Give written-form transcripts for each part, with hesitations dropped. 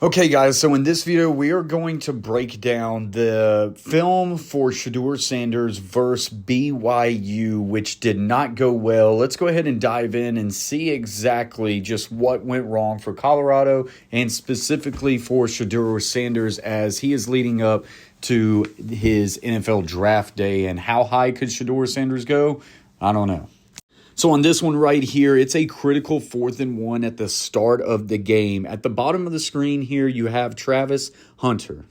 Okay, guys, so in this video, we are going to break down the film for Shedeur Sanders versus BYU, which did not go well. Let's go ahead and dive in and see exactly just what went wrong for Colorado and specifically for Shedeur Sanders as he is leading up to his NFL draft day. And how high could Shedeur Sanders go? I don't know. So on this one right here, it's a critical 4th and 1 at the start of the game. At the bottom of the screen here, you have Travis Hunter.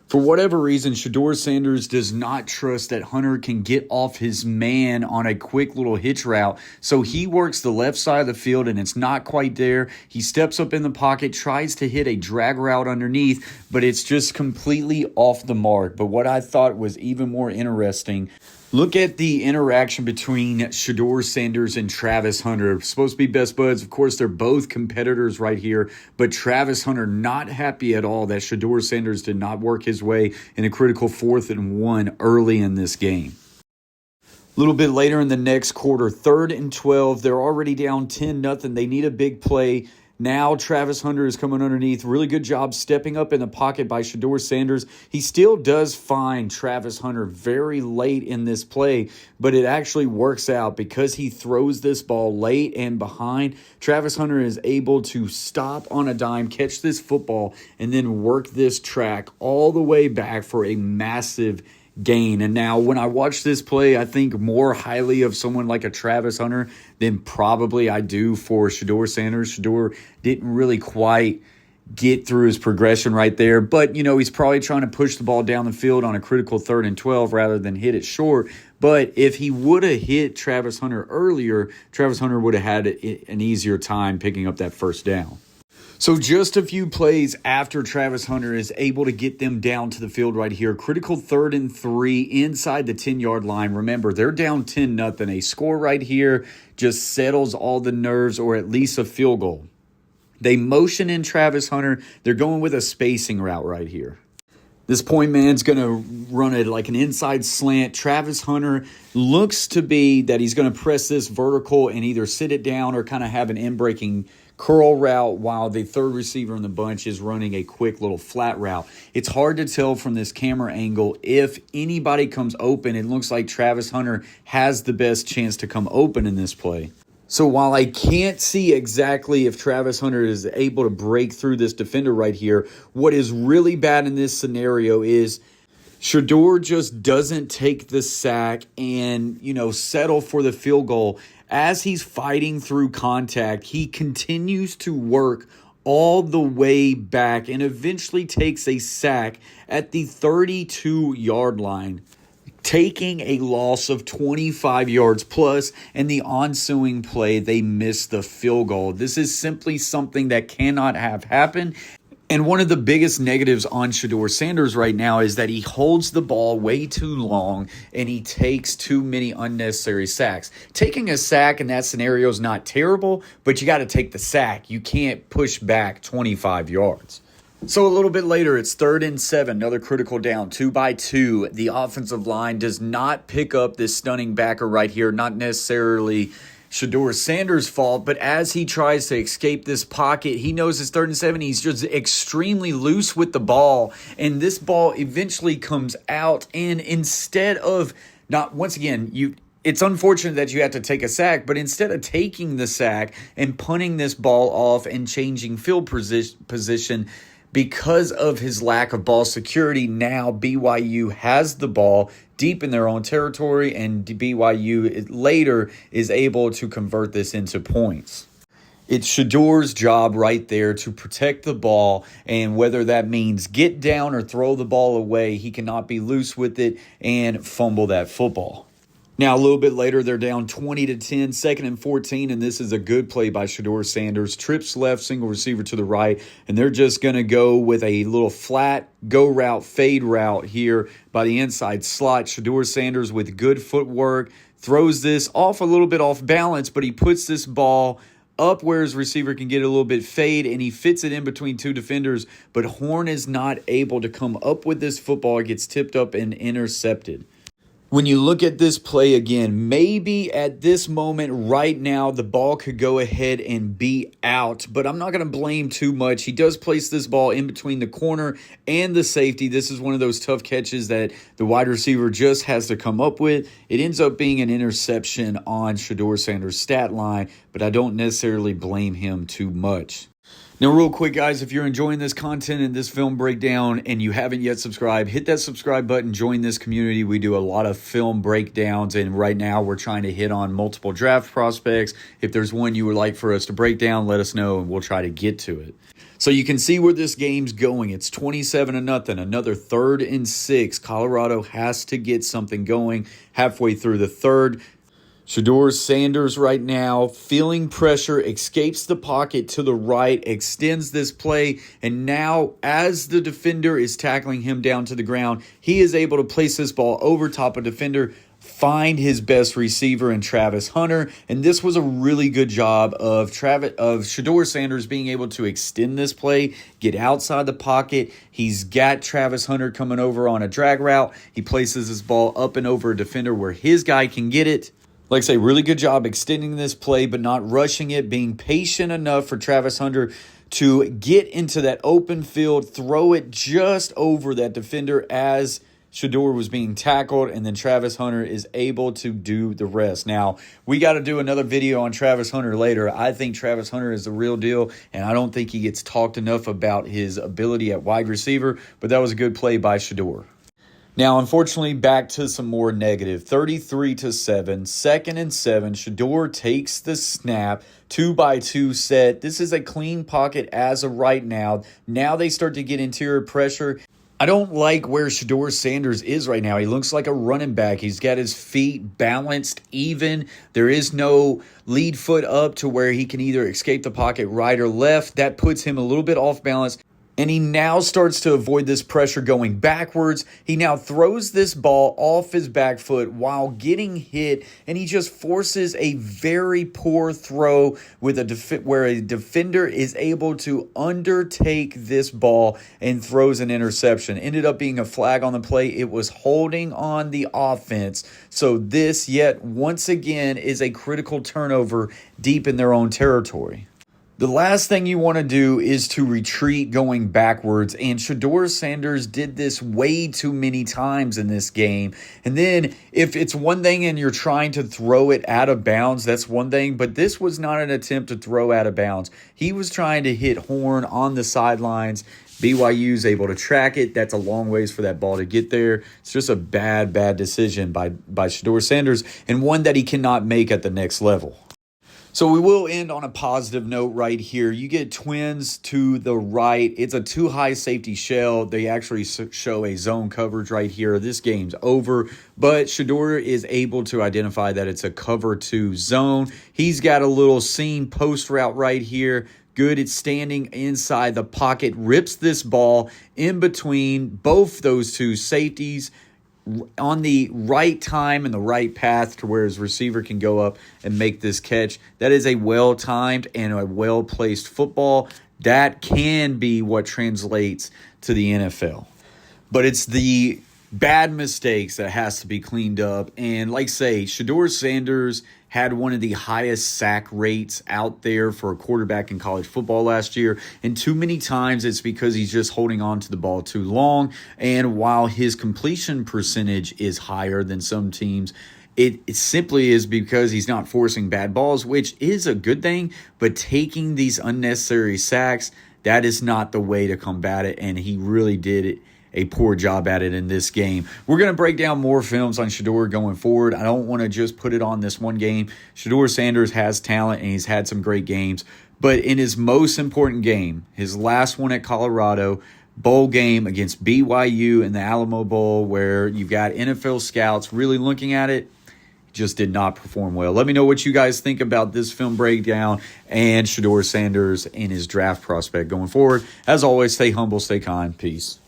For whatever reason, Shedeur Sanders does not trust that Hunter can get off his man on a quick little hitch route. So he works the left side of the field and it's not quite there. He steps up in the pocket, tries to hit a drag route underneath, but it's just completely off the mark. But what I thought was even more interesting, look at the interaction between Shedeur Sanders and Travis Hunter. Supposed to be best buds. Of course, they're both competitors right here. But Travis Hunter not happy at all that Shedeur Sanders did not work his way in a critical 4th and 1 early in this game. A little bit later in the next quarter, 3rd and 12. They're already down 10-0. They need a big play. Now Travis Hunter is coming underneath. Really good job stepping up in the pocket by Shedeur Sanders. He still does find Travis Hunter very late in this play, but it actually works out because he throws this ball late and behind. Travis Hunter is able to stop on a dime, catch this football, and then work this track all the way back for a massive gain. And now when I watch this play, I think more highly of someone like a Travis Hunter than probably I do for Shedeur Sanders. Shedeur didn't really quite get through his progression right there, but he's probably trying to push the ball down the field on a critical 3rd and 12 rather than hit it short. But if he would have hit Travis Hunter earlier, Travis Hunter would have had an easier time picking up that first down. So just a few plays after Travis Hunter is able to get them down to the field right here. Critical 3rd and 3 inside the 10-yard line. Remember, they're down 10-0. A score right here just settles all the nerves or at least a field goal. They motion in Travis Hunter. They're going with a spacing route right here. This point man's going to run it like an inside slant. Travis Hunter looks to be that he's going to press this vertical and either sit it down or kind of have an in-breaking curl route while the third receiver in the bunch is running a quick little flat route. It's hard to tell from this camera angle if anybody comes open. It looks like Travis Hunter has the best chance to come open in this play. So while I can't see exactly if Travis Hunter is able to break through this defender right here, what is really bad in this scenario is Shedeur just doesn't take the sack and, settle for the field goal. As he's fighting through contact, he continues to work all the way back and eventually takes a sack at the 32-yard line, taking a loss of 25 yards plus. In the ensuing play, they miss the field goal. This is simply something that cannot have happened. And one of the biggest negatives on Shedeur Sanders right now is that he holds the ball way too long and he takes too many unnecessary sacks. Taking a sack in that scenario is not terrible, but you got to take the sack. You can't push back 25 yards. So a little bit later, it's 3rd and 7, another critical down, 2-by-2. The offensive line does not pick up this stunning backer right here, not necessarily Shedeur Sanders' fault, but as he tries to escape this pocket, he knows it's 3rd and 7. He's just extremely loose with the ball, and this ball eventually comes out, and instead of it's unfortunate that you have to take a sack, but instead of taking the sack and punting this ball off and changing field position, because of his lack of ball security, now BYU has the ball deep in their own territory, and BYU later is able to convert this into points. It's Shedeur's job right there to protect the ball, and whether that means get down or throw the ball away, he cannot be loose with it and fumble that football. Now, a little bit later, they're down 20-10, 2nd and 14, and this is a good play by Shedeur Sanders. Trips left, single receiver to the right, and they're just going to go with a little flat go route, fade route here by the inside slot. Shedeur Sanders with good footwork throws this off a little bit off balance, but he puts this ball up where his receiver can get a little bit fade, and he fits it in between two defenders, but Horn is not able to come up with this football. It gets tipped up and intercepted. When you look at this play again, maybe at this moment right now, the ball could go ahead and be out, but I'm not going to blame too much. He does place this ball in between the corner and the safety. This is one of those tough catches that the wide receiver just has to come up with. It ends up being an interception on Shedeur Sanders' stat line, but I don't necessarily blame him too much. Now, real quick, guys, if you're enjoying this content and this film breakdown and you haven't yet subscribed, hit that subscribe button, join this community. We do a lot of film breakdowns, and right now we're trying to hit on multiple draft prospects. If there's one you would like for us to break down, let us know, and we'll try to get to it. So you can see where this game's going. It's 27-0, another 3rd and 6. Colorado has to get something going halfway through the third. Shedeur Sanders right now, feeling pressure, escapes the pocket to the right, extends this play, and now as the defender is tackling him down to the ground, he is able to place this ball over top of defender, find his best receiver in Travis Hunter, and this was a really good job of Shedeur Sanders being able to extend this play, get outside the pocket. He's got Travis Hunter coming over on a drag route. He places his ball up and over a defender where his guy can get it. Like I say, really good job extending this play, but not rushing it, being patient enough for Travis Hunter to get into that open field, throw it just over that defender as Shedeur was being tackled, and then Travis Hunter is able to do the rest. Now, we got to do another video on Travis Hunter later. I think Travis Hunter is the real deal, and I don't think he gets talked enough about his ability at wide receiver, but that was a good play by Shedeur. Now, unfortunately, back to some more negative. 33-7, 2nd and 7. Shedeur takes the snap, 2-by-2 set. This is a clean pocket as of right now. Now they start to get interior pressure. I don't like where Shedeur Sanders is right now. He looks like a running back. He's got his feet balanced even. There is no lead foot up to where he can either escape the pocket right or left. That puts him a little bit off balance. And he now starts to avoid this pressure going backwards. He now throws this ball off his back foot while getting hit, and he just forces a very poor throw with where a defender is able to undertake this ball and throws an interception. Ended up being a flag on the play. It was holding on the offense. So this, yet once again, is a critical turnover deep in their own territory. The last thing you want to do is to retreat going backwards, and Shedeur Sanders did this way too many times in this game. And then if it's one thing and you're trying to throw it out of bounds, that's one thing, but this was not an attempt to throw out of bounds. He was trying to hit Horn on the sidelines. BYU's able to track it. That's a long ways for that ball to get there. It's just a bad decision by Shedeur Sanders, and one that he cannot make at the next level. So we will end on a positive note right here. You get Twins to the right. It's a too-high safety shell. They actually show a zone coverage right here. This game's over, but Shedeur is able to identify that it's a cover 2 zone. He's got a little seam post route right here. Good at standing inside the pocket. Rips this ball in between both those two safeties, on the right time and the right path to where his receiver can go up and make this catch. That is a well-timed and a well-placed football. That can be what translates to the NFL. But it's the bad mistakes that has to be cleaned up. And like I say, Shedeur Sanders had one of the highest sack rates out there for a quarterback in college football last year. And too many times it's because he's just holding on to the ball too long. And while his completion percentage is higher than some teams, it simply is because he's not forcing bad balls, which is a good thing. But taking these unnecessary sacks, that is not the way to combat it. And he really did a poor job at it in this game. We're going to break down more films on Shedeur going forward. I don't want to just put it on this one game. Shedeur Sanders has talent, and he's had some great games. But in his most important game, his last one at Colorado, bowl game against BYU in the Alono Bowl, where you've got NFL scouts really looking at it, just did not perform well. Let me know what you guys think about this film breakdown and Shedeur Sanders and his draft prospect going forward. As always, stay humble, stay kind. Peace.